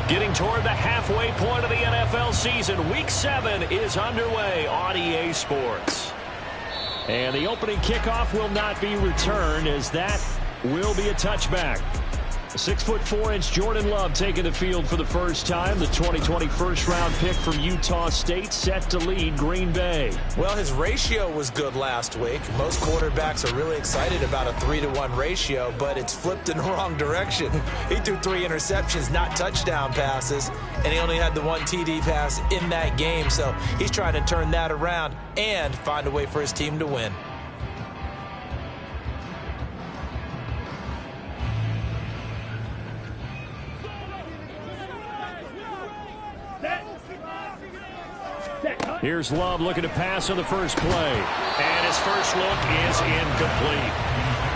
Getting toward the halfway point of the NFL season. Week 7 is underway on EA Sports. And the opening kickoff will not be returned, as that will be a touchback. 6'4" Jordan Love taking the field for the first time. The 2020 first-round pick from Utah State set to lead Green Bay. Well, his ratio was good last week. Most quarterbacks are really excited about a 3-to-1 ratio, but it's flipped in the wrong direction. He threw 3 interceptions, not touchdown passes, and he only had the 1 TD pass in that game. So he's trying to turn that around and find a way for his team to win. Here's Love looking to pass on the first play. And his first look is incomplete.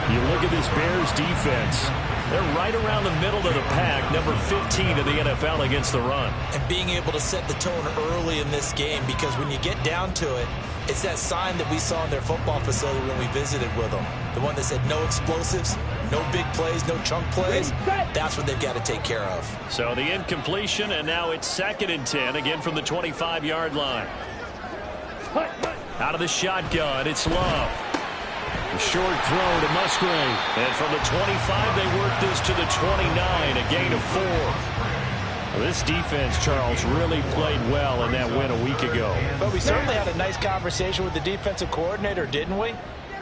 You look at this Bears defense. They're right around the middle of the pack, number 15 in the NFL against the run. And being able to set the tone early in this game, because when you get down to it, it's that sign that we saw in their football facility when we visited with them. The one that said no explosives, no big plays, no chunk plays. That's what they've got to take care of. So the incompletion, and now it's 2nd and 10, again from the 25-yard line. Out of the shotgun, it's Love. A short throw to Musgrave. And from the 25, they work this to the 29, a gain of 4. Well, this defense, Charles, really played well in that win a week ago. But we certainly had a nice conversation with the defensive coordinator, didn't we?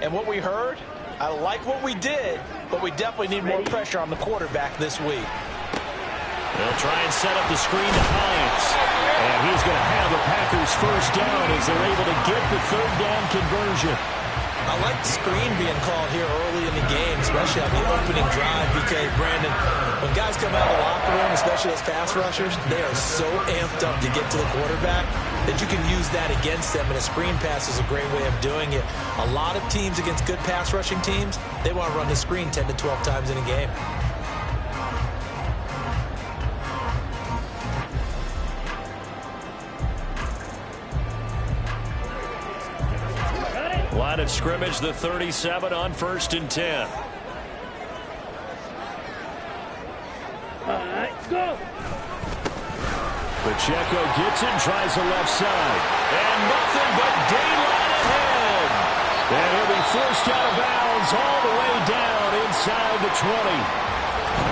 And what we heard, I like what we did, but we definitely need more pressure on the quarterback this week. They'll try and set up the screen to Hines. And he's going to have the Packers first down as they're able to get the 3rd down conversion. I like the screen being called here early in the game, especially on the opening drive, because, Brandon, when guys come out of the locker room, especially as pass rushers, they are so amped up to get to the quarterback that you can use that against them, and a screen pass is a great way of doing it. A lot of teams against good pass rushing teams, they want to run the screen 10 to 12 times in a game. Line of scrimmage, the 37 on 1st and 10. All right, go. Pacheco gets it, tries the left side. And nothing but daylight ahead. And he'll be forced out of bounds all the way down inside the 20.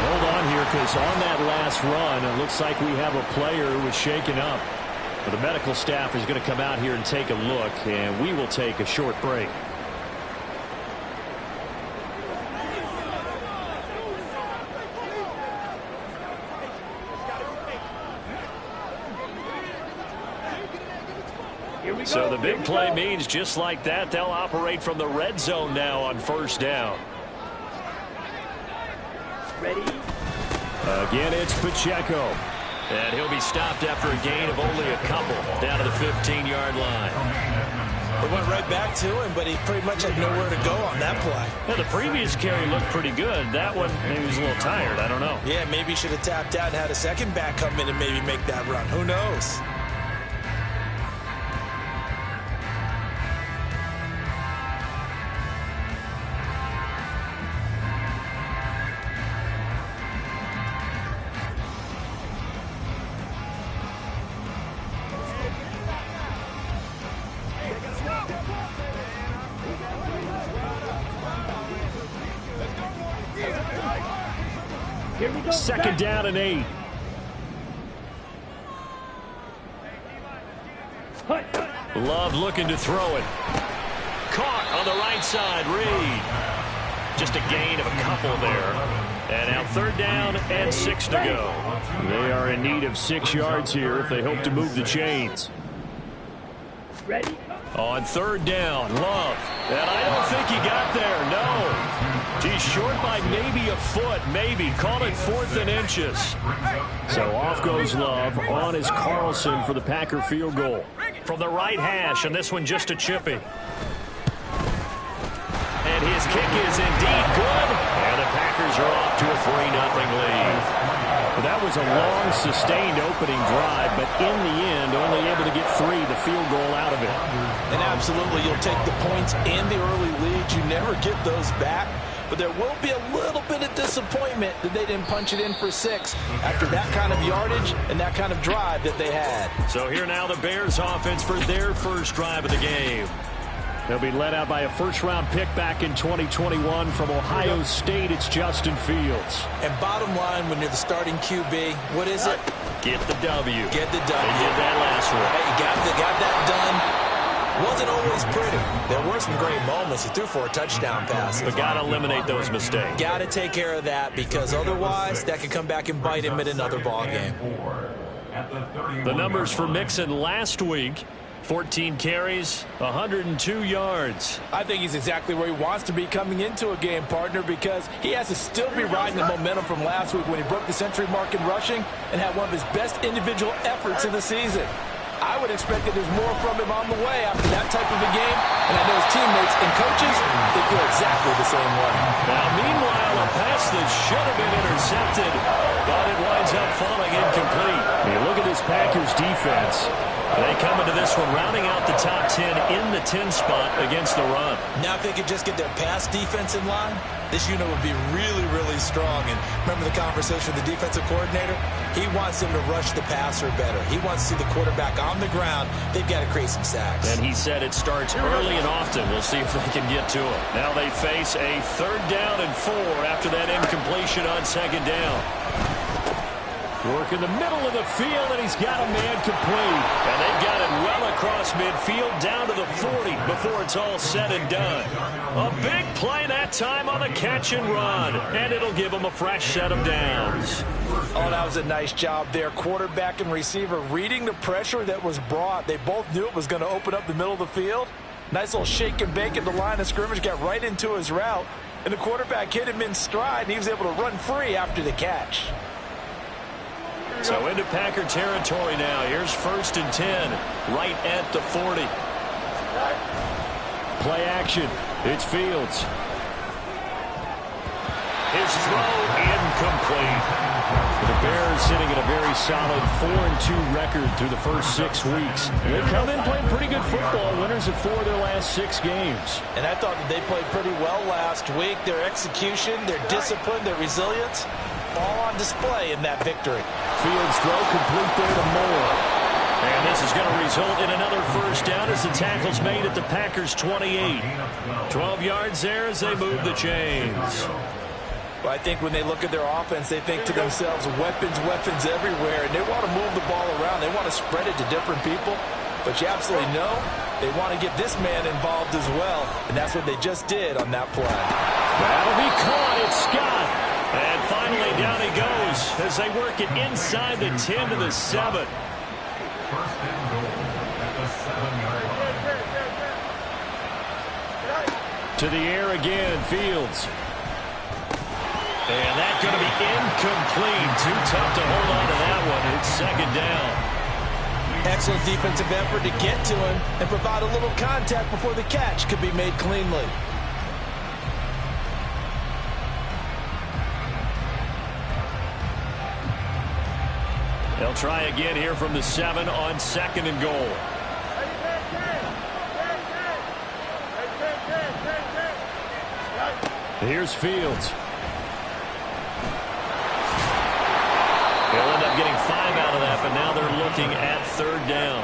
Hold on here, because on that last run, it looks like we have a player who was shaken up. But the medical staff is going to come out here and take a look, and we will take a short break. So the big play means just like that, they'll operate from the red zone now on 1st down. Ready? Again, it's Pacheco. And he'll be stopped after a gain of only a couple down to the 15-yard line. It went right back to him, but he pretty much had nowhere to go on that play. Well, the previous carry looked pretty good. That one, maybe he was a little tired. I don't know. Yeah, maybe he should have tapped out and had a second back come in and maybe make that run. Who knows? Second down and 8. Love looking to throw it. Caught on the right side. Reed. Just a gain of a couple there. And now 3rd down and 6 to go. They are in need of 6 yards here if they hope to move the chains. Ready? On 3rd down, Love. And I don't think he got there, no. He's short by maybe a foot, maybe. Call it 4th and inches. So off goes Love. On is Carlson for the Packer field goal. From the right hash, and this one just a chippy. And his kick is indeed good. And the Packers are off to a 3-0 lead. That was a long, sustained opening drive, but in the end, only able to get 3, the field goal out of it. And absolutely, you'll take the points and the early lead. You never get those back. but there will be a little bit of disappointment that they didn't punch it in for 6 after that kind of yardage and that kind of drive that they had. So here now the Bears offense for their first drive of the game. They'll be led out by a first-round pick back in 2021 from Ohio State. It's Justin Fields. And bottom line, when you're the starting QB, what is it? Get the W. Get the W. They did that last week. Hey, you got that done. Wasn't always pretty. There were some great moments. He threw for a touchdown pass. But got to eliminate those mistakes. Got to take care of that, because otherwise that could come back and bite him in another ball game. The numbers for Mixon last week: 14 carries, 102 yards. I think he's exactly where he wants to be coming into a game, partner, because he has to still be riding the momentum from last week when he broke the century mark in rushing and had one of his best individual efforts of the season. I would expect that there's more from him on the way after that type of a game, and I know his teammates and coaches, they feel exactly the same way. Now, meanwhile, a pass that should have been intercepted, but it winds up falling incomplete. You look at this Packers defense. They come into this one rounding out the top 10 in the 10 spot against the run. Now if they could just get their pass defense in line, this unit would be really, really strong. And remember the conversation with the defensive coordinator? He wants them to rush the passer better. He wants to see the quarterback on the ground. They've got to create some sacks. And he said it starts early and often. We'll see if they can get to it. Now they face a 3rd down and 4 after that incompletion on 2nd down. Work in the middle of the field, and he's got a man complete. And they've got it well across midfield down to the 40 before it's all said and done. A big play that time on the catch and run, and it'll give them a fresh set of downs. Oh, that was a nice job there. Quarterback and receiver reading the pressure that was brought. They both knew it was going to open up the middle of the field. Nice little shake and bake at the line of scrimmage, got right into his route, and the quarterback hit him in stride, and he was able to run free after the catch. So into Packer territory now. Here's 1st and 10, right at the 40. Play action. It's Fields. His throw incomplete. The Bears sitting at a very solid 4-2 record through the first 6 weeks. They come in playing pretty good football, winners of 4 of their last 6 games. And I thought that they played pretty well last week. Their execution, their discipline, their resilience, all on display in that victory. Fields throw complete there to Moore. And this is going to result in another 1st down as the tackle's made at the Packers' 28. 12 yards there as they move the chains. Well, I think when they look at their offense, they think to themselves, weapons, weapons everywhere, and they want to move the ball around. They want to spread it to different people. But you absolutely know they want to get this man involved as well, and that's what they just did on that play. That'll be caught. It's Scott. And finally down he goes as they work it inside the 10 to the 7. To the air again, Fields. And that's going to be incomplete. Too tough to hold on to that one. It's 2nd down. Excellent defensive effort to get to him and provide a little contact before the catch could be made cleanly. They'll try again here from the 7 on 2nd and goal. Here's Fields. They'll end up getting 5 out of that, but now they're looking at 3rd down.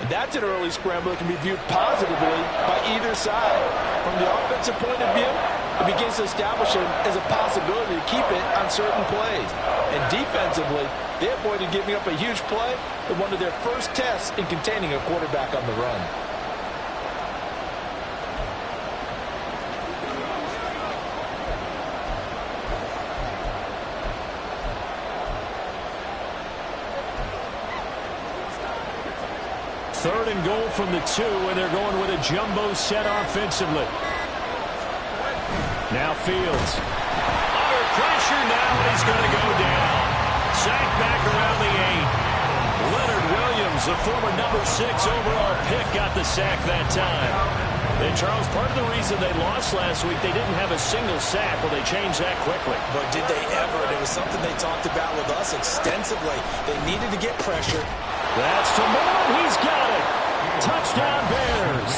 And that's an early scramble that can be viewed positively by either side. From the offensive point of view, it begins to establish it as a possibility to keep it on certain plays. And defensively, they avoided giving up a huge play in one of their first tests in containing a quarterback on the run. Third and goal from the 2, and they're going with a jumbo set offensively. Now Fields. Under pressure now, and he's going to go down. Sacked back around the 8. Leonard Williams, the former number 6 overall pick, got the sack that time. And Charles, part of the reason they lost last week, they didn't have a single sack. Well, they changed that quickly. But did they ever? And it was something they talked about with us extensively. They needed to get pressure. That's to Moore. He's got it. Touchdown, Bears.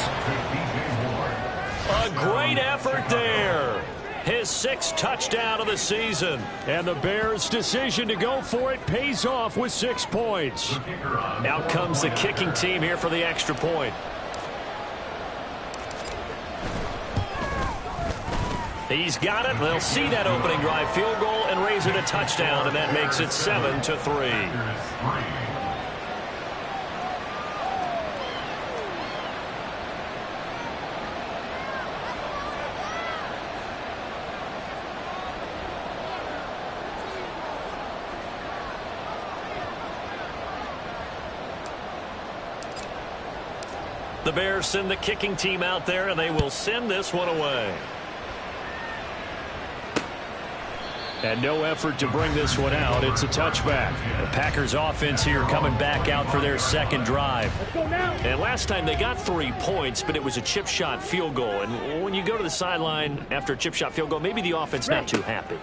A great effort there. his 6th touchdown of the season. And the Bears' decision to go for it pays off with 6 points. Out comes the kicking team here for the extra point. He's got it. They'll see that opening drive field goal and raise it a touchdown, and that makes it 7-3. The Bears send the kicking team out there, and they will send this one away. And no effort to bring this one out. It's a touchback. The Packers offense here coming back out for their second drive. And last time they got 3 points, but it was a chip shot field goal. And when you go to the sideline after a chip shot field goal, maybe the offense not too happy.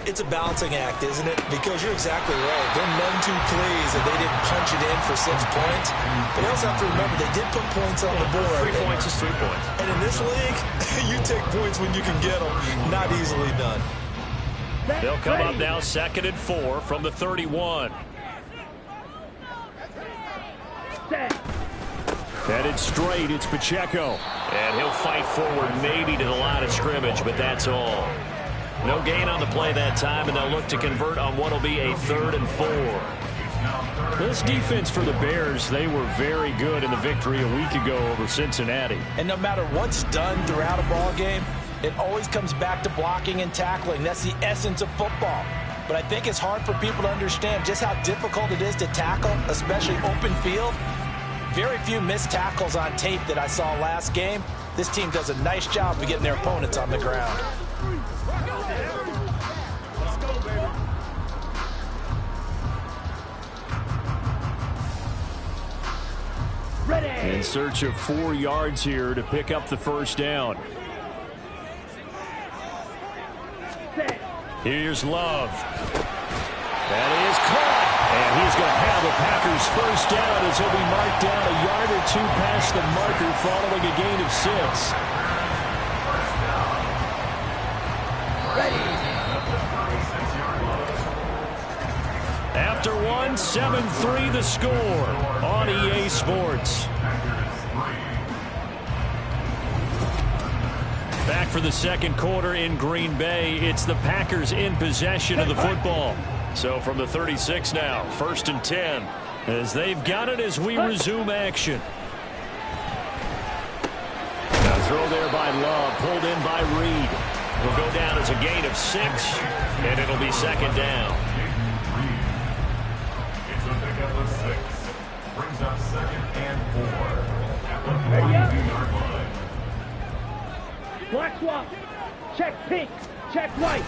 It's a balancing act, isn't it? Because you're exactly right. They're none too pleased that they didn't punch it in for 6 points. But you also have to remember they did put points on the board. 3 points is 3 points. And in this league, you take points when you can get them. Not easily done. They'll come up now 2nd and 4 from the 31. Headed straight, it's Pacheco. And he'll fight forward maybe to the line of scrimmage, but that's all. No gain on the play that time, and they'll look to convert on what will be a 3rd and 4. This defense for the Bears, they were very good in the victory a week ago over Cincinnati. And no matter what's done throughout a ball game, it always comes back to blocking and tackling. That's the essence of football. But I think it's hard for people to understand just how difficult it is to tackle, especially open field. Very few missed tackles on tape that I saw last game. This team does a nice job of getting their opponents on the ground. In search of 4 yards here to pick up the first down. Here's Love. That is caught. And he's going to have the Packers first down as he'll be marked down a yard or 2 past the marker following a gain of 6. After 1, 7-3 the score on EA Sports. Back for the second quarter in Green Bay. It's the Packers in possession of the football. So from the 36 now, 1st and 10, as they've got it as we resume action. Now throw there by Love, pulled in by Reed. Will go down as a gain of 6, and it'll be 2nd down. It's a pickup of 6. Brings up 2nd and 4. Ready up. Black swap. Check pink. Check white.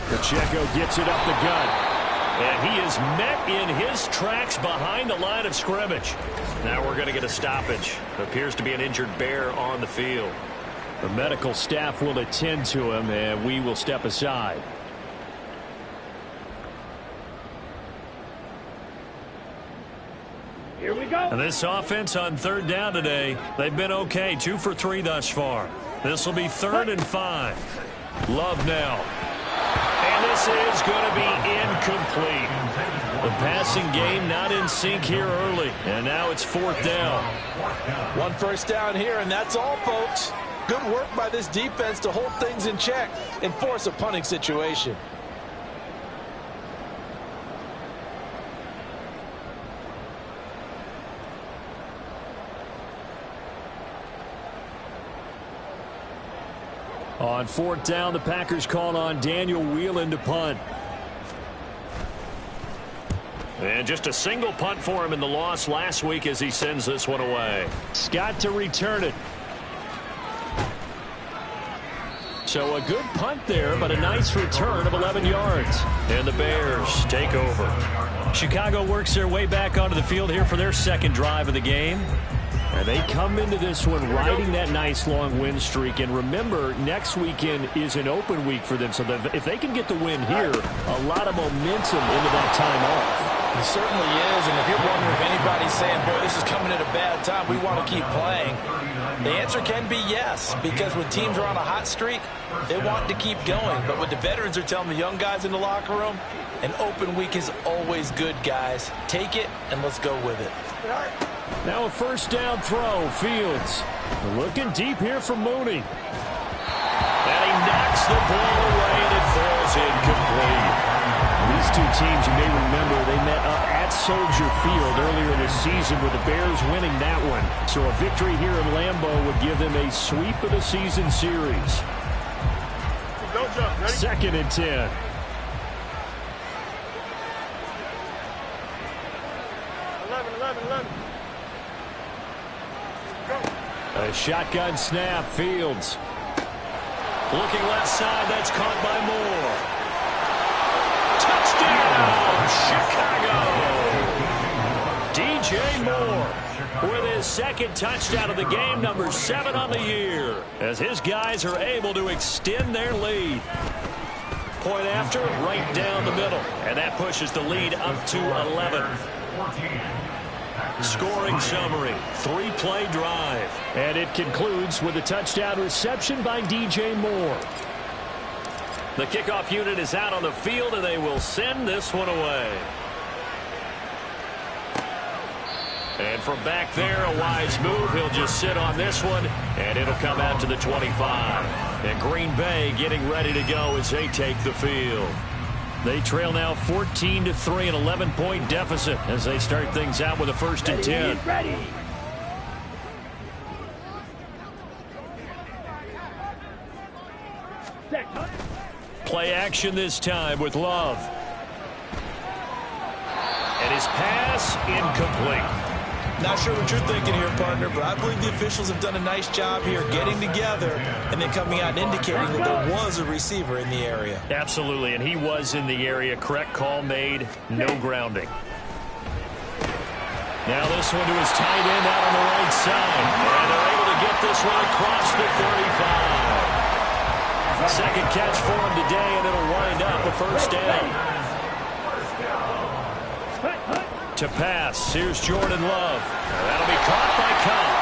Pacheco gets it up the gut. And he is met in his tracks behind the line of scrimmage. Now we're going to get a stoppage. Appears to be an injured Bear on the field. The medical staff will attend to him, and we will step aside. Here we go. And this offense on 3rd down today, they've been okay. 2 for 3 thus far. This will be 3rd and 5. Love now. And this is going to be incomplete. The passing game not in sync here early. And now it's 4th down. 1 first down here, and that's all, folks. Good work by this defense to hold things in check and force a punting situation. On 4th down, the Packers call on Daniel Whelan to punt. And just a single punt for him in the loss last week as he sends this one away. Scott to return it. So a good punt there, but a nice return of 11 yards. And the Bears take over. Chicago works their way back onto the field here for their second drive of the game. And they come into this one riding that nice long win streak. And remember, next weekend is an open week for them. So if they can get the win here, a lot of momentum into that time off. It certainly is. And if you're wondering if anybody's saying, boy, this is coming at a bad time, we want to keep playing, the answer can be yes. Because when teams are on a hot streak, they want to keep going. But what the veterans are telling the young guys in the locker room, an open week is always good, guys. Take it, and let's go with it. Now a first down throw. Fields looking deep here for Mooney. And he knocks the ball away, and it falls incomplete. These two teams, you may remember, they met up at Soldier Field earlier this season with the Bears winning that one. So a victory here in Lambeau would give them a sweep of the season series. Don't jump. Ready? 2nd and 10. 11. A shotgun snap. Fields looking left side. That's caught by Moore. Touchdown, Chicago! DJ Moore with his second touchdown of the game, number 7 on the year, as his guys are able to extend their lead. Point after, right down the middle, and that pushes the lead up to 11. Scoring summary, 3-play drive. And it concludes with a touchdown reception by DJ Moore. The kickoff unit is out on the field, and they will send this one away. And from back there, a wise move. He'll just sit on this one, and it'll come out to the 25. And Green Bay getting ready to go as they take the field. They trail now 14-3, an 11-point deficit as they start things out with a 1st and 10. Ready. Play action this time with Love. And his pass incomplete. Not sure what you're thinking here, partner, but I believe the officials have done a nice job here getting together and then coming out and indicating that there was a receiver in the area. Absolutely, and he was in the area. Correct call made, no grounding. Now this one to his tight end out on the right side. And they're able to get this one across the 35. Second catch for him today, and it'll wind up a 1st down. To pass, here's Jordan Love. That'll be caught by Cobb.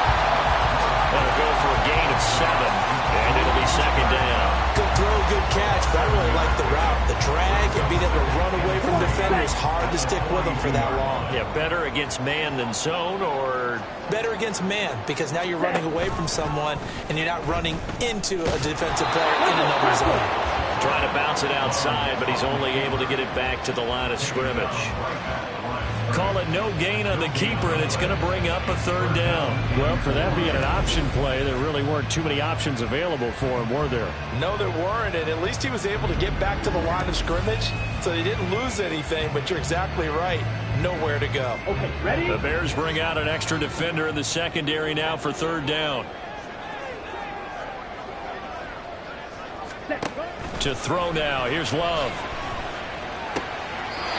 That'll go for a gain of 7, and it'll be 2nd down. Good throw, good catch, but I really like the route. The drag and being able to run away from defenders, hard to stick with them for that long. Yeah, better against man than zone, or? Better against man, because now you're running away from someone, and you're not running into a defensive player in another zone. Trying to bounce it outside, but he's only able to get it back to the line of scrimmage. Call it no gain on the keeper, and it's going to bring up a 3rd down. Well, for that being an option play, there really weren't too many options available for him, were there? No, there weren't, and at least he was able to get back to the line of scrimmage, so he didn't lose anything, but you're exactly right. Nowhere to go. Okay, ready? The Bears bring out an extra defender in the secondary now for 3rd down. To throw now, here's Love.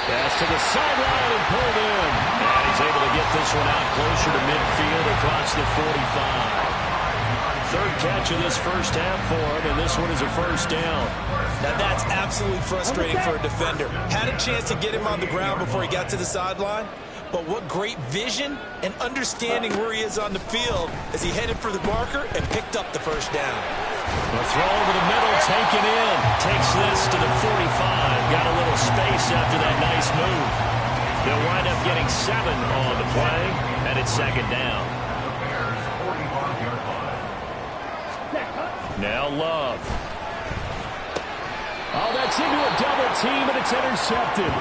Pass to the sideline and pulled in. And he's able to get this one out closer to midfield across the 45. 3rd catch of this first half for him, and this one is a 1st down. Now that's absolutely frustrating for a defender. Had a chance to get him on the ground before he got to the sideline, but what great vision and understanding where he is on the field as he headed for the marker and picked up the 1st down. The throw over the middle, taken in. Takes this to the 45. Got a little space after that nice move. They'll wind up getting 7 on the play, and it's 2nd down. Now Love. Oh, that's into a double team, and it's intercepted.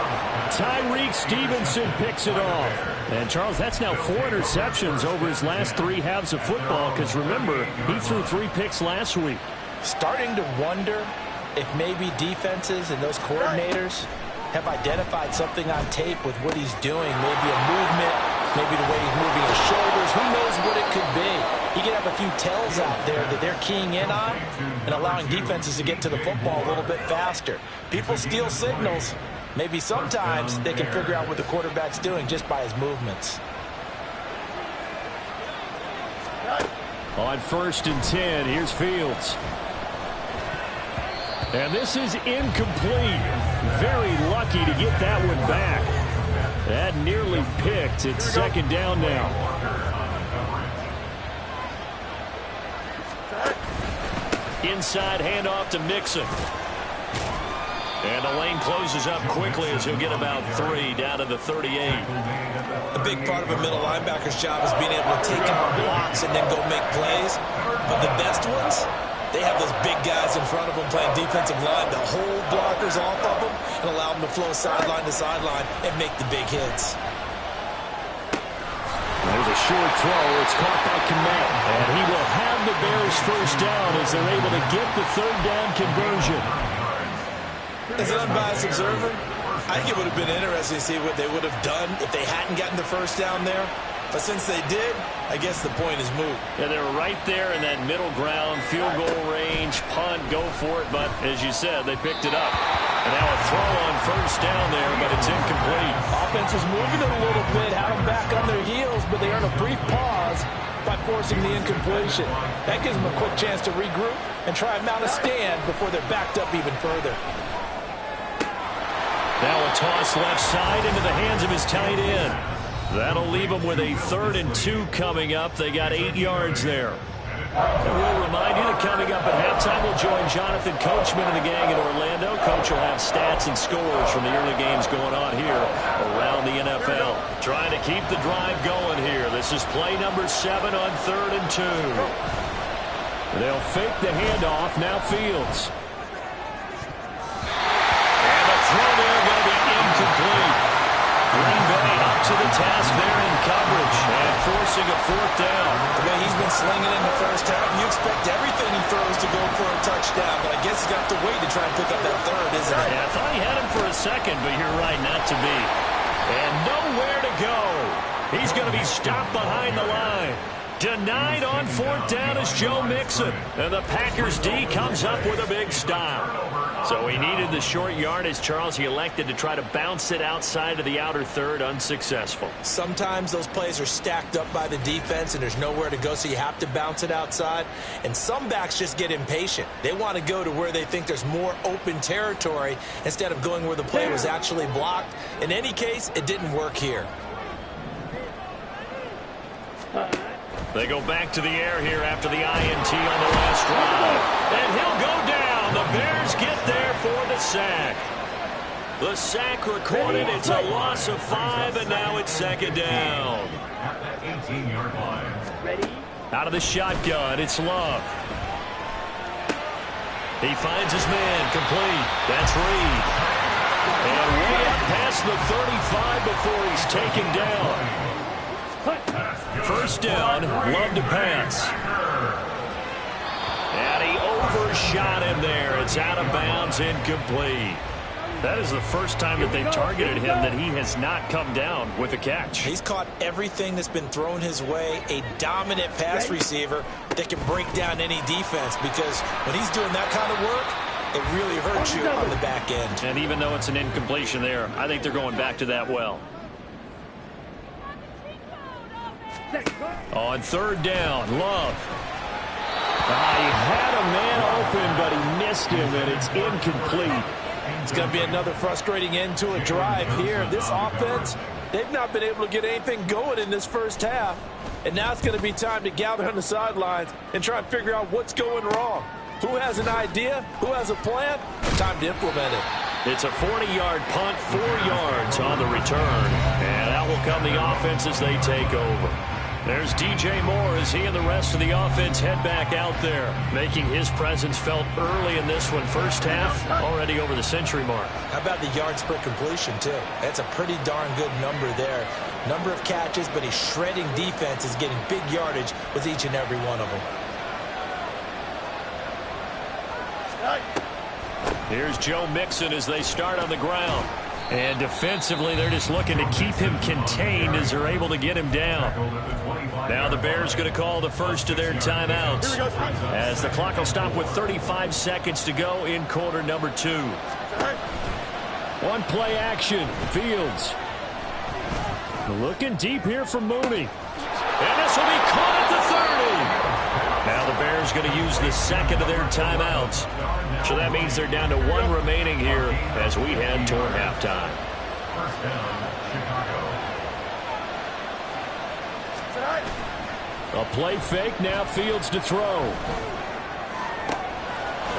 Tyreek Stevenson picks it off. And, Charles, that's now 4 interceptions over his last 3 halves of football, because, remember, he threw 3 picks last week. Starting to wonder if maybe defenses and those coordinators have identified something on tape with what he's doing. Maybe a movement, maybe the way he's moving his shoulders. Who knows what it could be? He could have a few tells out there that they're keying in on and allowing defenses to get to the football a little bit faster. People steal signals. Maybe sometimes they can figure out what the quarterback's doing just by his movements. On 1st and 10, here's Fields. And this is incomplete. Very lucky to get that one back. That nearly picked. It's 2nd down now. Inside handoff to Mixon. And the lane closes up quickly as he'll get about 3 down to the 38. A big part of a middle linebacker's job is being able to take on blocks and then go make plays. But the best ones, they have those big guys in front of them playing defensive line to hold blockers off of them and allow them to flow sideline to sideline and make the big hits. There's a short throw. It's caught by Kmet. And he will have the Bears 1st down as they're able to get the 3rd down conversion. As an unbiased observer, I think it would have been interesting to see what they would have done if they hadn't gotten the 1st down there. But since they did, I guess the point is moot. Yeah, they were right there in that middle ground, field goal range, punt, go for it. But as you said, they picked it up. And now a throw on 1st down there, but it's incomplete. Offense was moving it a little bit, had them back on their heels, but they earned a brief pause by forcing the incompletion. That gives them a quick chance to regroup and try and mount a stand before they're backed up even further. Now a toss left side into the hands of his tight end. That'll leave them with a 3rd and 2 coming up. They got 8 yards there. And we'll remind you that coming up at halftime, we'll join Jonathan Coachman and the gang in Orlando. Coach will have stats and scores from the early games going on here around the NFL. Trying to keep the drive going here. This is play number 7 on 3rd and 2. They'll fake the handoff. Now Fields. And the throw there going to be incomplete. Green Bay up to the task there in coverage and forcing a 4th down. The way he's been slinging in the 1st half, you expect everything he throws to go for a touchdown, but I guess he's got to wait to try and pick up that 3rd, isn't it? Yeah, I thought he had him for a second, but you're right, not to be. And nowhere to go. He's going to be stopped behind the line. Denied on 4th down is Joe Mixon. And the Packers D comes up with a big stop. So he needed the short yardage, Charles. He elected to try to bounce it outside of the outer 3rd, unsuccessful. Sometimes those plays are stacked up by the defense and there's nowhere to go, so you have to bounce it outside. And some backs just get impatient. They want to go to where they think there's more open territory instead of going where the play was actually blocked. In any case, it didn't work here. They go back to the air here after the INT on the last drive. And he'll go down. The Bears get there for the sack. The sack recorded. It's a loss of 5, and now it's 2nd down. At the 18-yard line. Ready? Out of the shotgun, it's Love. He finds his man, complete. That's Reed. And way up past the 35 before he's taken down. 1st down, Love to pass. And he overshot him there. It's out of bounds, incomplete. That is the first time that they've targeted him that he has not come down with a catch. He's caught everything that's been thrown his way. A dominant pass receiver that can break down any defense, because when he's doing that kind of work, it really hurts you on the back end. And even though it's an incompletion there, I think they're going back to that well. On 3rd down, Love. He had a man open, but he missed him, and it's incomplete. It's going to be another frustrating end to a drive here. This offense, they've not been able to get anything going in this 1st half. And now it's going to be time to gather on the sidelines and try and figure out what's going wrong. Who has an idea? Who has a plan? Time to implement it. It's a 40-yard punt, 4 yards on the return. And out will come the offense as they take over. There's DJ Moore as he and the rest of the offense head back out there, making his presence felt early in this one. 1st half, already over the century mark. How about the yards per completion, too? That's a pretty darn good number there. Number of catches, but he's shredding defense, is getting big yardage with each and every one of them. Here's Joe Mixon as they start on the ground. And defensively, they're just looking to keep him contained as they're able to get him down. Now the Bears going to call the first of their timeouts, as the clock will stop with 35 seconds to go in quarter number 2. One play action. Fields. Looking deep here for Mooney. And this will be caught at the 30. Bears going to use the second of their timeouts. So that means they're down to 1 remaining here as we head toward halftime. First down, Chicago. A play fake, now Fields to throw.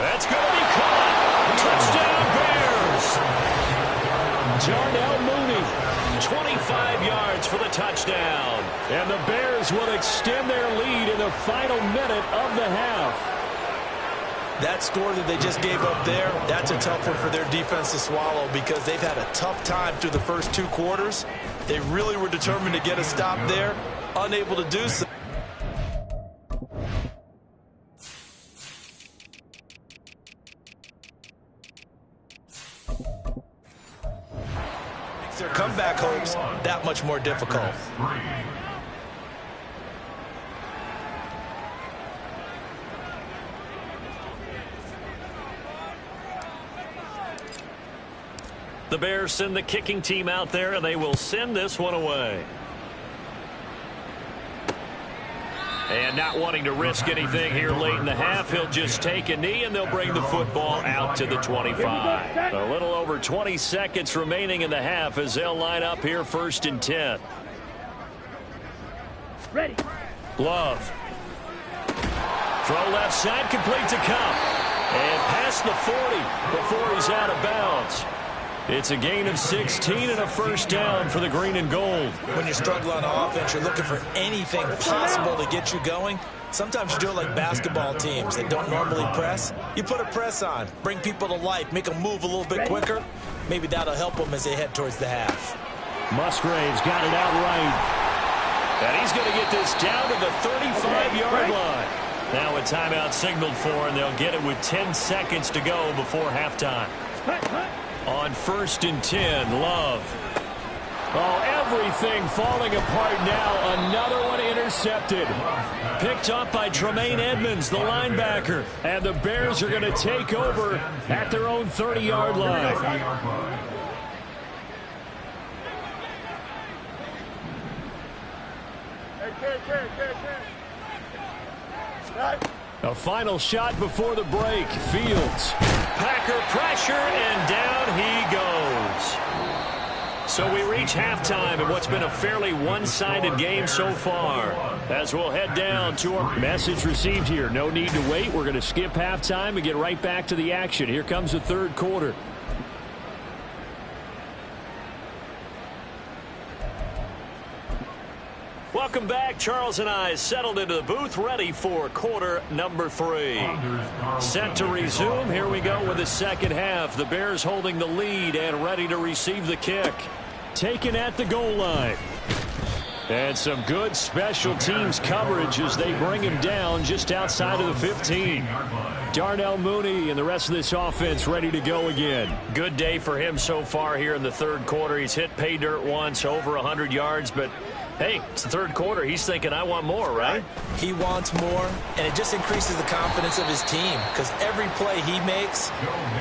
That's going to be caught. Touchdown Bears. Darnell Mooney, 25 yards for the touchdown. And the Bears will extend their lead in the final minute of the half. That score that they just gave up there, that's a tough one for their defense to swallow because they've had a tough time through the first 2 quarters. They really were determined to get a stop there, unable to do so. Makes their comeback hopes that much more difficult. The Bears send the kicking team out there, and they will send this one away. And not wanting to risk anything here late in the half, he'll just take a knee, and they'll bring the football out to the 25. A little over 20 seconds remaining in the half as they'll line up here 1st and 10. Ready. Love. Throw left side, complete to Kupp. And past the 40 before he's out of bounds. It's a gain of 16 and a first down for the green and gold. When you struggle on offense, you're looking for anything possible to get you going. Sometimes you do it like basketball teams that don't normally press. You put a press on, bring people to life, make them move a little bit quicker. Maybe that'll help them as they head towards the half. Musgraves got it out right. And he's going to get this down to the 35-yard line. Now a timeout signaled for, and they'll get it with 10 seconds to go before halftime. On 1st and 10, Love. Oh, everything falling apart now. Another one intercepted. Picked up by Tremaine Edmonds, the linebacker. And the Bears are going to take over at their own 30-yard line. A final shot before the break. Fields. Packer pressure, and down he goes. So we reach halftime in what's been a fairly one-sided game so far. As we'll head down to our message received here. No need to wait. We're going to skip halftime and get right back to the action. Here comes the 3rd quarter. Welcome back. Charles and I settled into the booth, ready for quarter number 3. Set to resume. Here we go with the second half. The Bears holding the lead and ready to receive the kick. Taken at the goal line. And some good special teams coverage as they bring him down just outside of the 15. Darnell Mooney and the rest of this offense ready to go again. Good day for him so far here in the 3rd quarter. He's hit pay dirt once, over 100 yards, but hey, it's the 3rd quarter. He's thinking, I want more, right? He wants more, and it just increases the confidence of his team because every play he makes,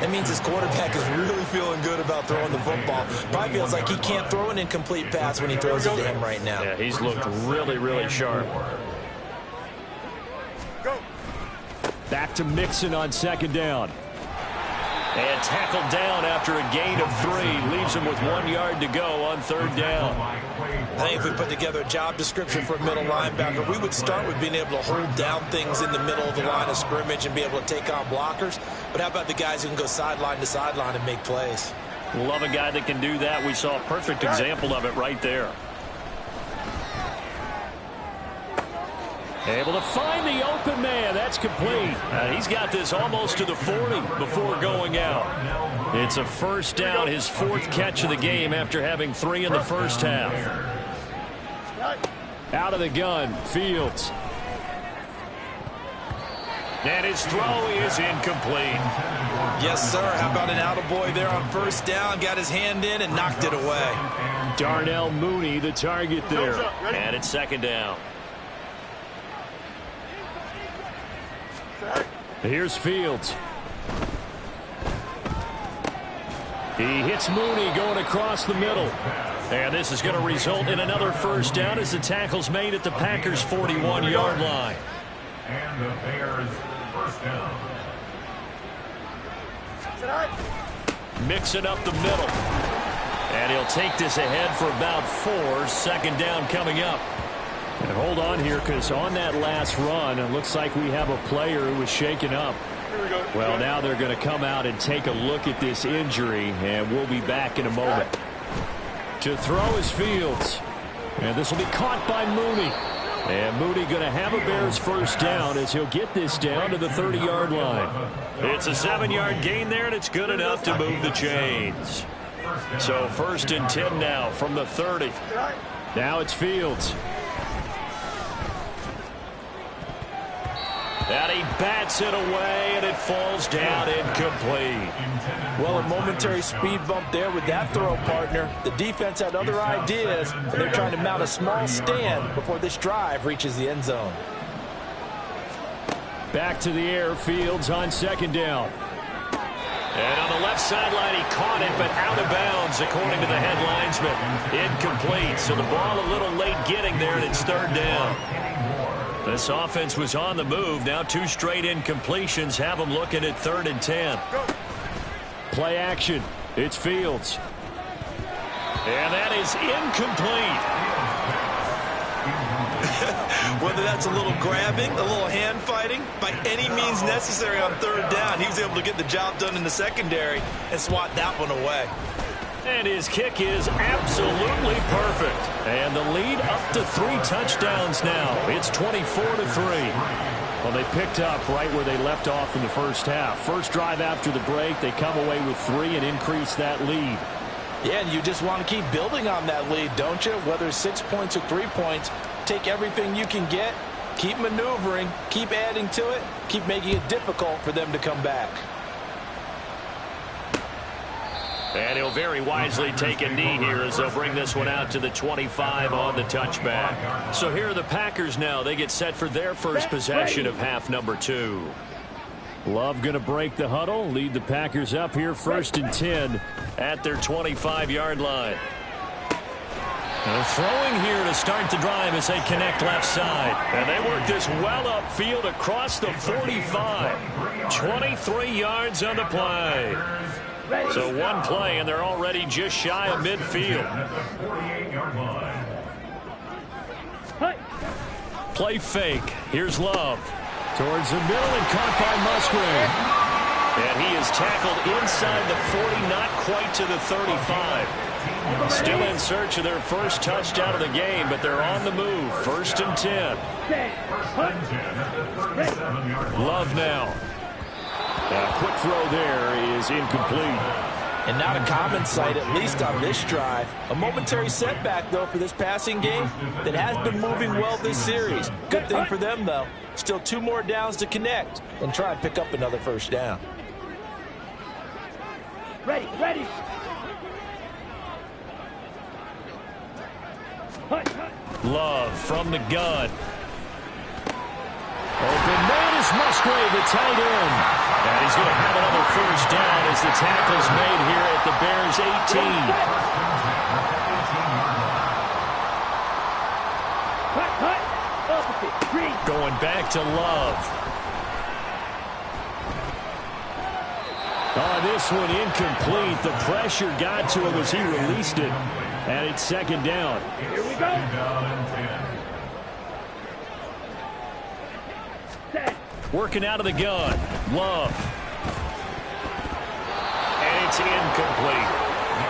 that means his quarterback is really feeling good about throwing the football. Probably feels like he can't throw an incomplete pass when he throws it to him right now. Yeah, he's looked really, really sharp. Back to Mixon on 2nd down. And tackled down after a gain of 3. Leaves him with 1 yard to go on 3rd down. I think if we put together a job description for a middle linebacker, we would start with being able to hold down things in the middle of the line of scrimmage and be able to take on blockers. But how about the guys who can go sideline to sideline and make plays? Love a guy that can do that. We saw a perfect example of it right there. Able to find the open man. That's complete. He's got this almost to the 40 before going out. It's a first down, his 4th catch of the game after having 3 in the first half. Out of the gun, Fields. And his throw is incomplete. Yes, sir. How about an attaboy there on 1st down? Got his hand in and knocked it away. Darnell Mooney, the target there. And it's 2nd down. Here's Fields. He hits Mooney going across the middle. And this is going to result in another first down as the tackle's made at the Packers' 41-yard line. And the Bears first down. Mixing up the middle. And he'll take this ahead for about 4. Second down coming up. And hold on here, because on that last run, it looks like we have a player who was shaken up. Well, now they're going to come out and take a look at this injury, and we'll be back in a moment. To throw is Fields. And this will be caught by Mooney. And Mooney going to have a Bears first down as he'll get this down to the 30-yard line. It's a 7-yard gain there, and it's good enough to move the chains. So first and 10 now from the 30. Now it's Fields. And he bats it away, and it falls down incomplete. Well, a momentary speed bump there with that throw, partner. The defense had other ideas, and they're trying to mount a small stand before this drive reaches the end zone. Back to the air, Fields on second down. And on the left sideline, he caught it, but out of bounds, according to the head linesman. Incomplete, so the ball a little late getting there, and it's third down. This offense was on the move. Now 2 straight incompletions have them looking at 3rd and 10. Play action. It's Fields. And that is incomplete. Whether that's a little grabbing, a little hand fighting, by any means necessary on 3rd down, he was able to get the job done in the secondary and swat that one away. And his kick is absolutely perfect. And the lead up to 3 touchdowns now. It's 24-3. Well, they picked up right where they left off in the first half. First drive after the break, they come away with 3 and increase that lead. Yeah, and you just want to keep building on that lead, don't you? Whether it's 6 points or 3 points, take everything you can get, keep maneuvering, keep adding to it, keep making it difficult for them to come back. And he'll very wisely take a knee here as they'll bring this one out to the 25 on the touchback. So here are the Packers now. They get set for their first possession of half number 2. Love going to break the huddle, lead the Packers up here 1st and 10 at their 25-yard line. And throwing here to start the drive as they connect left side. And they work this well upfield across the 45. 23 yards on the play. So one play, and they're already just shy of midfield. Play fake. Here's Love. Towards the middle and caught by Musgrave. And he is tackled inside the 40, not quite to the 35. Still in search of their first touchdown of the game, but they're on the move. 1st and 10. Love now. A quick throw there is incomplete. And not a common sight, at least on this drive. A momentary setback, though, for this passing game that has been moving well this series. Good thing for them, though. Still 2 more downs to connect and try and pick up another first down. Ready. Love from the gun. Open man is Musgrave, the tight end. And he's going to have another first down as the tackle's made here at the Bears' 18. Going back to Love. This one incomplete. The pressure got to him as he released it. And it's 2nd down. Here we go. Working out of the gun. Love. And it's incomplete.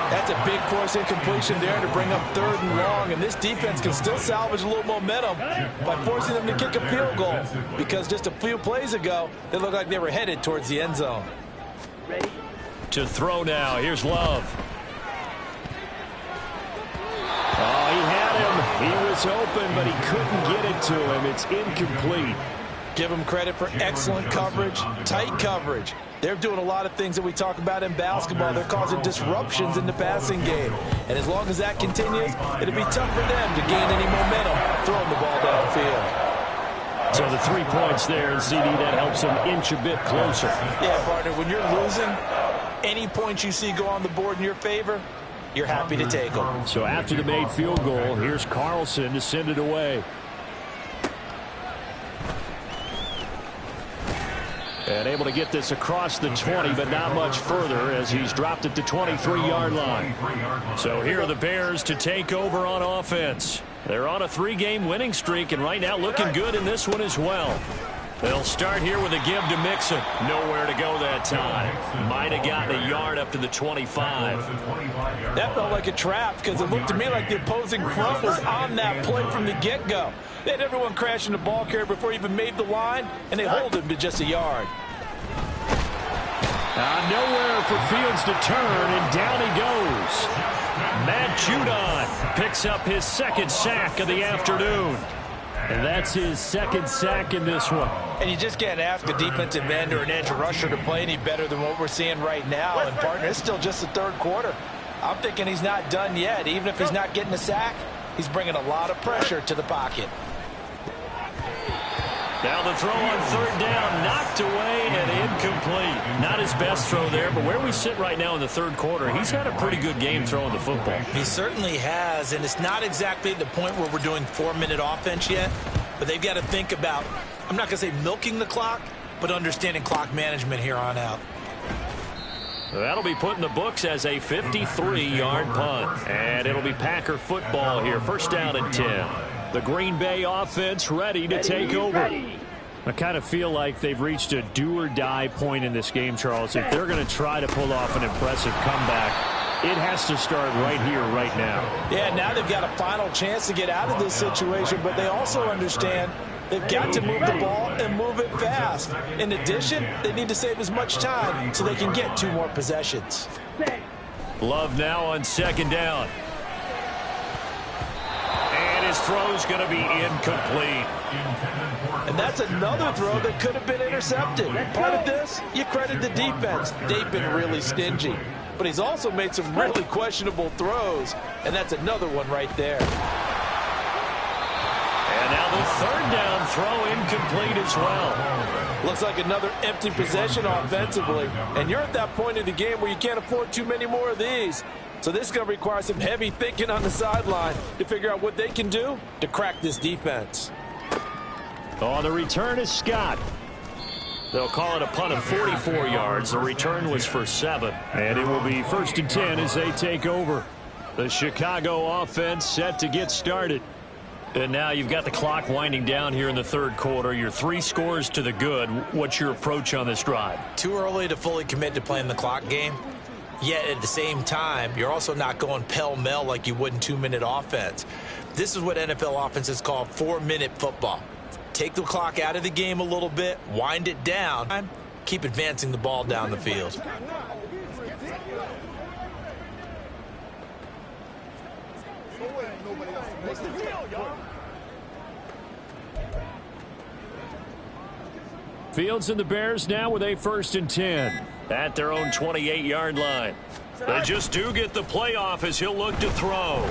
That's a big force incompletion there to bring up 3rd and long, and this defense can still salvage a little momentum by forcing them to kick a field goal, because just a few plays ago, they looked like they were headed towards the end zone. Ready. To throw now. Here's Love. Oh, he had him. He was open, but he couldn't get it to him. It's incomplete. Give them credit for excellent coverage, tight coverage. They're doing a lot of things that we talk about in basketball. They're causing disruptions in the passing game. And as long as that continues, it'll be tough for them to gain any momentum throwing the ball downfield. So the 3 points there, and CD, that helps them inch a bit closer. Yeah, partner, when you're losing, any points you see go on the board in your favor, you're happy to take them. So after the made field goal, here's Carlson to send it away. And able to get this across the 20, but not much further as he's dropped it to 23-yard line. So here are the Bears to take over on offense. They're on a 3-game winning streak, and right now looking good in this one as well. They'll start here with a give to Mixon. Nowhere to go that time. Might have gotten a yard up to the 25. That felt like a trap because it looked to me like the opposing front was on that play from the get-go. They had everyone crashing the ball carrier before he even made the line, and they hold him to just a yard. Nowhere for Fields to turn, and down he goes. Matt Judon picks up his second sack of the afternoon. And that's his second sack in this one. And you just can't ask a defensive end or an edge rusher to play any better than what we're seeing right now. And, partner, it's still just the third quarter. I'm thinking he's not done yet. Even if he's not getting a sack, he's bringing a lot of pressure to the pocket. Now the throw on third down, knocked away and incomplete. Not his best throw there, but where we sit right now in the third quarter, he's had a pretty good game throwing the football. He certainly has, and it's not exactly the point where we're doing 4-minute offense yet, but they've got to think about, I'm not going to say milking the clock, but understanding clock management here on out. That'll be put in the books as a 53-yard punt. And it'll be Packer football here. First down and 10. The Green Bay offense ready to take over. I kind of feel like they've reached a do-or-die point in this game, Charles. If they're going to try to pull off an impressive comeback, it has to start right here, right now. Yeah, now they've got a final chance to get out of this situation, but they also understand they've got to move the ball and move it fast. In addition, they need to save as much time so they can get 2 more possessions. Love now on second down. And his throw's going to be incomplete. And that's another throw that could have been intercepted. Part of this, you credit the defense. They've been really stingy. But he's also made some really questionable throws, and that's another one right there. And now the third down throw incomplete as well. Looks like another empty possession offensively. And you're at that point in the game where you can't afford too many more of these. So this is going to require some heavy thinking on the sideline to figure out what they can do to crack this defense. On the return is Scott. They'll call it a punt of 44 yards. The return was for 7. And it will be first and 10 as they take over. The Chicago offense set to get started. And now you've got the clock winding down here in the third quarter. You're 3 scores to the good. What's your approach on this drive? Too early to fully commit to playing the clock game. Yet at the same time, you're also not going pell-mell like you would in 2-minute offense. This is what NFL offenses call 4-minute football. Take the clock out of the game a little bit, wind it down, keep advancing the ball down the field. Fields and the Bears now with a first and 10 at their own 28-yard line. They just do get the playoff as he'll look to throw.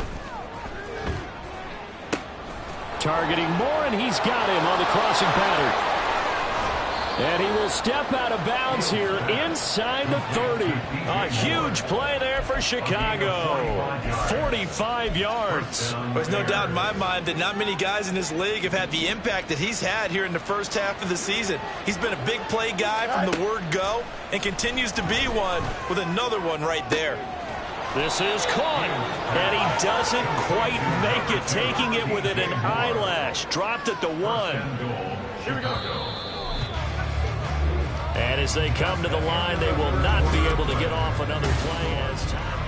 Targeting Moore, and he's got him on the crossing pattern. And he will step out of bounds here inside the 30. A huge play there for Chicago. 45 yards. There's no doubt in my mind that not many guys in this league have had the impact that he's had here in the first half of the season. He's been a big play guy from the word go and continues to be one with another one right there. This is caught, and he doesn't quite make it, taking it within an eyelash. Dropped at the 1. Here we go. And as they come to the line, they will not be able to get off another play as time.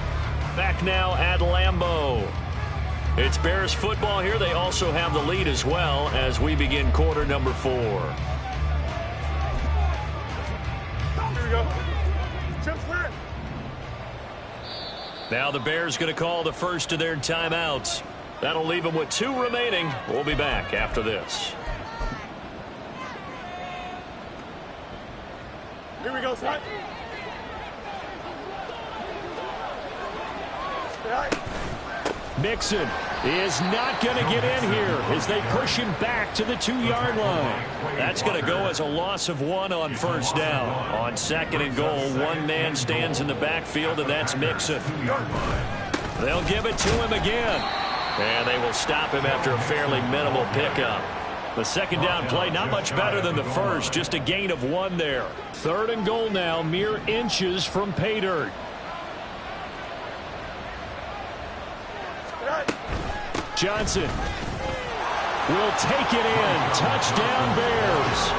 Back now at Lambeau. It's Bears football here. They also have the lead as well as we begin quarter number 4. Here we go. Now the Bears going to call the first of their timeouts. That'll leave them with 2 remaining. We'll be back after this. Here we go, son. Mixon is not going to get in here as they push him back to the 2-yard line. That's going to go as a loss of 1 on first down. On second and goal, 1 man stands in the backfield, and that's Mixon. They'll give it to him again. And they will stop him after a fairly minimal pickup. The second down play, not much better than the first, just a gain of 1 there. 3rd and goal now, mere inches from pay dirt. Johnson will take it in. Touchdown, Bears.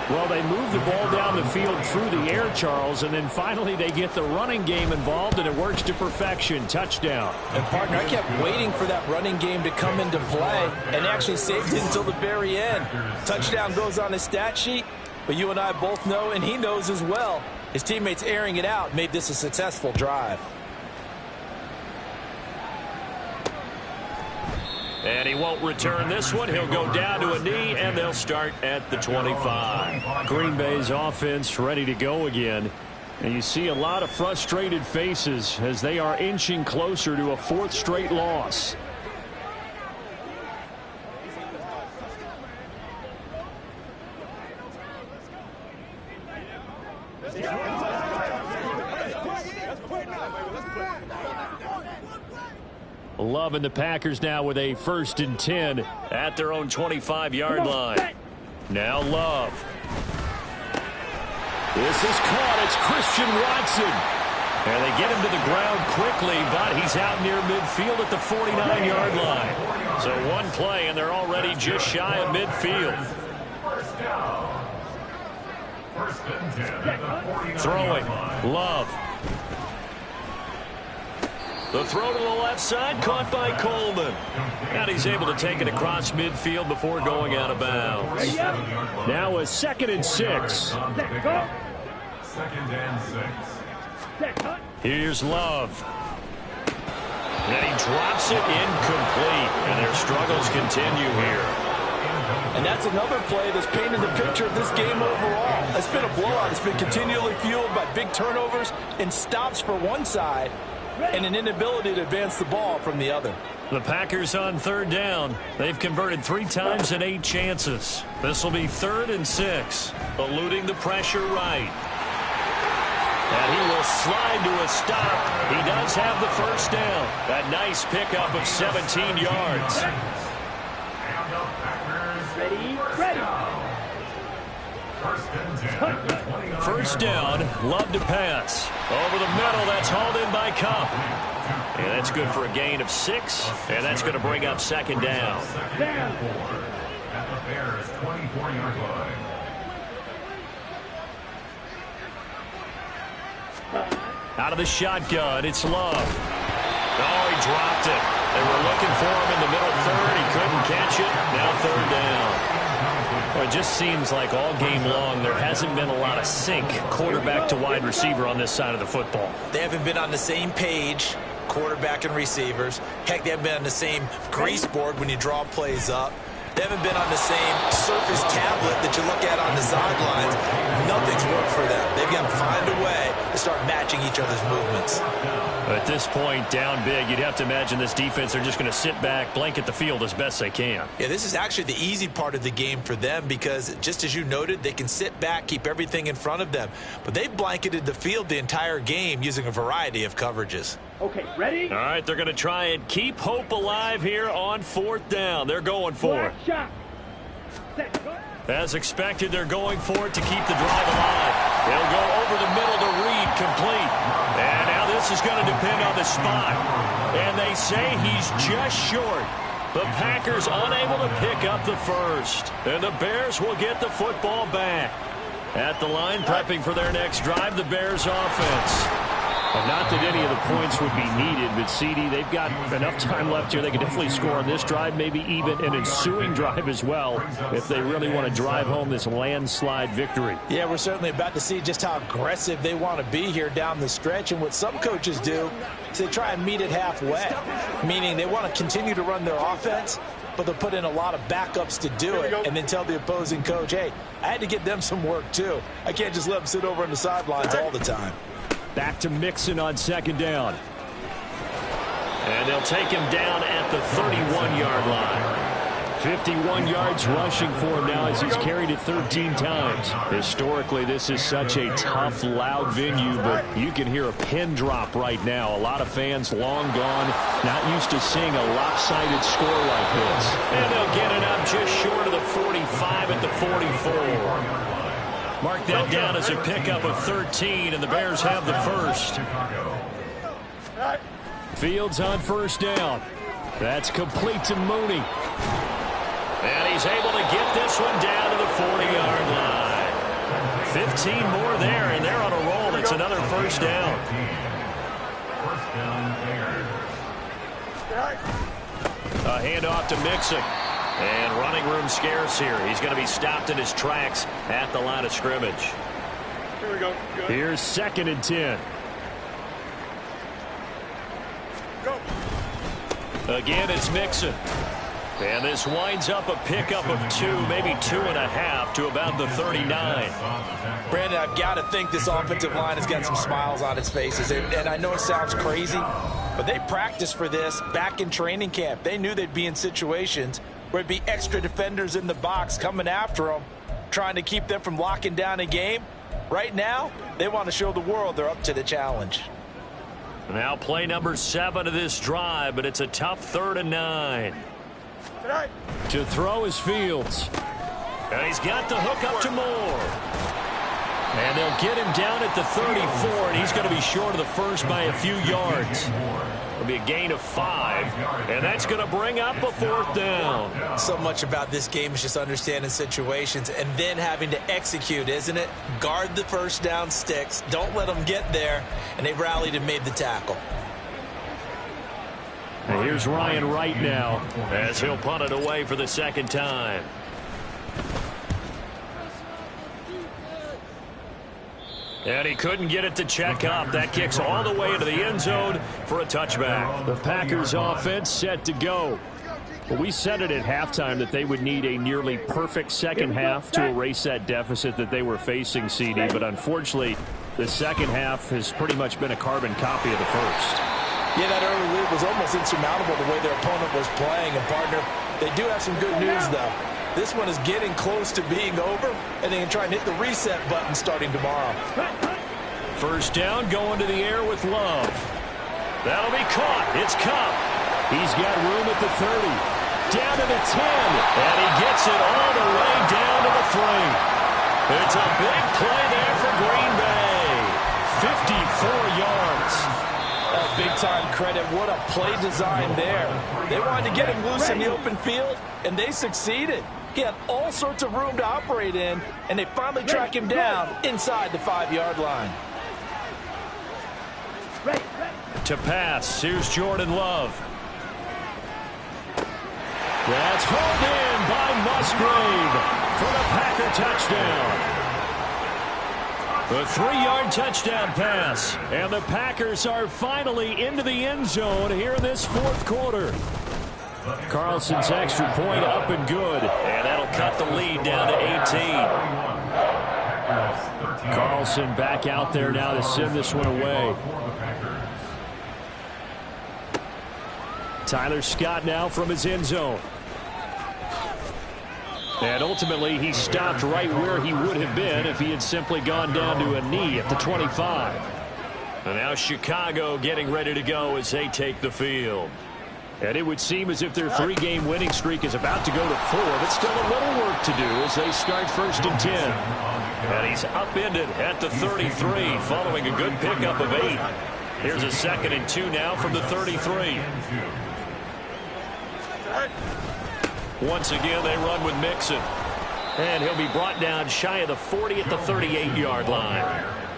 Well, they move the ball down the field through the air, Charles, and then finally they get the running game involved, and it works to perfection. Touchdown. And, partner, I kept waiting for that running game to come into play and actually saved it until the very end. Touchdown goes on his stat sheet, but you and I both know, and he knows as well, his teammates airing it out made this a successful drive. And he won't return this one. He'll go down to a knee, and they'll start at the 25. Green Bay's offense ready to go again. And you see a lot of frustrated faces as they are inching closer to a 4th straight loss. Love and the Packers now with a 1st and 10 at their own 25-yard line. Now Love. This is caught. It's Christian Watson. And they get him to the ground quickly, but he's out near midfield at the 49-yard line. So 1 play, and they're already just shy of midfield. Throwing. Love. The throw to the left side, caught by Coleman. And he's able to take it across midfield before going out of bounds. Now a 2nd and 6. 2nd and 6. Here's Love. And he drops it incomplete. And their struggles continue here. And that's another play that's painted the picture of this game overall. It's been a blowout. It's been continually fueled by big turnovers and stops for one side, and an inability to advance the ball from the other. The Packers on 3rd down. They've converted 3 times in 8 chances. This will be 3rd and 6. Eluding the pressure right. And he will slide to a stop. He does have the 1st down. That nice pickup of 17 yards. Ready. 1st down, Love to pass. Over the middle, that's hauled in by Kupp. And that's good for a gain of 6, and that's going to bring up 2nd down. At the Bears' 24-yard line. Out of the shotgun, it's Love. Oh, he dropped it. They were looking for him in the middle 3rd. He couldn't catch it. Now 3rd down. Well, it just seems like all game long there hasn't been a lot of sync quarterback to wide receiver on this side of the football. They haven't been on the same page, quarterback and receivers. Heck, they haven't been on the same grease board when you draw plays up. They haven't been on the same Surface tablet that you look at on the sidelines. Nothing's worked for them. They've got to find a way to start matching each other's movements. At this point, down big, you'd have to imagine this defense are just going to sit back, blanket the field as best they can. Yeah, this is actually the easy part of the game for them because, just as you noted, they can sit back, keep everything in front of them. But they've blanketed the field the entire game using a variety of coverages. Okay, ready? All right, they're going to try and keep hope alive here on 4th down. They're going for it. Shot. As expected, they're going for it to keep the drive alive. They'll go over the middle to Reed, complete. And now this is going to depend on the spot. And they say he's just short. The Packers unable to pick up the 1st. And the Bears will get the football back. At the line, prepping for their next drive, the Bears offense. Well, not that any of the points would be needed, but CD, they've got enough time left here. They can definitely score on this drive, maybe even an ensuing drive as well, if they really want to drive home this landslide victory. Yeah, we're certainly about to see just how aggressive they want to be here down the stretch. And what some coaches do is they try and meet it halfway, meaning they want to continue to run their offense, but they'll put in a lot of backups to do it and then tell the opposing coach, hey, I had to get them some work too. I can't just let them sit over on the sidelines all the time. Back to Mixon on 2nd down. And they'll take him down at the 31-yard line. 51 yards rushing for him now as he's carried it 13 times. Historically, this is such a tough, loud venue, but you can hear a pin drop right now. A lot of fans long gone, not used to seeing a lopsided score like this. And they'll get it up just short of the 45 at the 44. Mark that down as a pickup of 13, and the Bears have the first. Fields on first down. That's complete to Mooney. And he's able to get this one down to the 40-yard line. 15 more there, and they're on a roll. It's another first down. A handoff to Mixon. And running room scarce here. He's going to be stopped in his tracks at the line of scrimmage. Here we go. Here's 2nd and 10. Go. Again, it's Mixon. And this winds up a pickup of 2, maybe 2.5 to about the 39. Brandon, I've got to think this offensive line has got some smiles on its faces. And I know it sounds crazy, but they practiced for this back in training camp. They knew they'd be in situations where it'd be extra defenders in the box coming after them, trying to keep them from locking down a game. Right now, they want to show the world they're up to the challenge. Now play number 7 of this drive, but it's a tough 3rd and 9. To throw is Fields. And he's got the hook up to Moore. And they'll get him down at the 34, and he's going to be short of the first by a few yards. It'll be a gain of 5, and that's going to bring up a 4th down. So much about this game is just understanding situations and then having to execute, isn't it? Guard the first down sticks. Don't let them get there, and they rallied and made the tackle. And here's Ryan Wright now as he'll punt it away for the 2nd time. And he couldn't get it to check up. That kicks all the way into the end zone for a touchback. The Packers offense set to go. Well, we said it at halftime that they would need a nearly perfect second half to erase that deficit that they were facing, CD. But unfortunately, the second half has pretty much been a carbon copy of the first. Yeah, that early lead was almost insurmountable the way their opponent was playing. And, partner, they do have some good news, though. This one is getting close to being over, and they can try and hit the reset button starting tomorrow. First down, going to the air with Love. That'll be caught. It's Kupp. He's got room at the 30. Down to the 10. And he gets it all the way down to the 3. It's a big play there for Green Bay. 54 yards. Big-time credit. What a play design there. They wanted to get him loose in the open field, and they succeeded. He had all sorts of room to operate in, and they finally track him down inside the 5-yard line. To pass, here's Jordan Love. That's hauled in by Musgrave for the Packer touchdown. A 3-yard touchdown pass, and the Packers are finally into the end zone here in this 4th quarter. Carlson's extra point up and good, and that'll cut the lead down to 18. Carlson back out there now to send this one away. Tyler Scott now from his end zone. And ultimately, he stopped right where he would have been if he had simply gone down to a knee at the 25. And now Chicago getting ready to go as they take the field. And it would seem as if their 3-game winning streak is about to go to 4, but still a little work to do as they start 1st and 10. And he's upended at the 33 following a good pickup of 8. Here's a 2nd and 2 now from the 33. Once again, they run with Mixon. And he'll be brought down shy of the 40 at the 38-yard line.